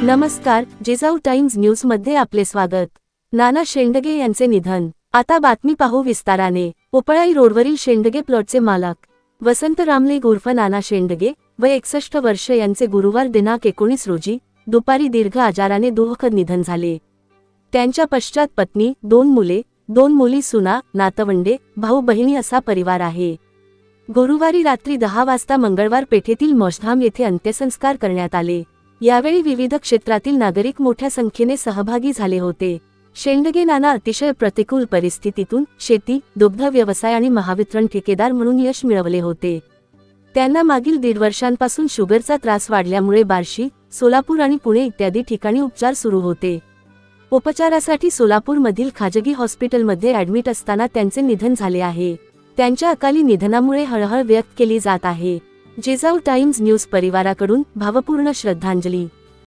नमस्कार, जिजाऊ टाइम्स न्यूजमध्ये आपले स्वागत। नाना शेंडगे यांचे निधन। आता बातमी पाहू विस्ताराने। उपळाई रोडवरील शेंडगे प्लॉटचे मालक वसंत रामले उर्फ नाना शेंडगे वय 61 वर्ष यांचे गुरुवार दिनांक 19 रोजी दुपारी दीर्घ आजाराने दुःखद निधन झाले। त्यांच्या पश्चात पत्नी, 2 मुले, 2 मुली, सुना, नातवंडे, भाऊ बहिणी असा परिवार आहे। गुरुवारी रात्री 10 वाजता मंगळवार पेठेतील मोशधाम येथे अंत्यसंस्कार करण्यात आले। यावेळी विविध क्षेत्रातील नागरिक मोठ्या संख्येने सहभागी झाले होते। शेंडगे नाना अतिशय प्रतिकूल परिस्थितीतून शेती, दुग्ध व्यवसाय आणि महावितरण ठेकेदार म्हणून यश मिळवले होते। त्यांना मागील 1.5 वर्षांपासून शुगरचा त्रास वाढल्यामुळे बार्शी, सोलापूर आणि पुणे इत्यादी ठिकाणी उपचार सुरू होते। उपचारासाठी सोलापूरमधील खाजगी हॉस्पिटलमध्ये ॲडमिट असताना त्यांचे निधन झाले आहे। त्यांच्या अकाली निधनामुळे हळहळ व्यक्त केली जात आहे। जिजाऊ टाइम्स न्यूज परिवाराकडून भावपूर्ण श्रद्धांजली।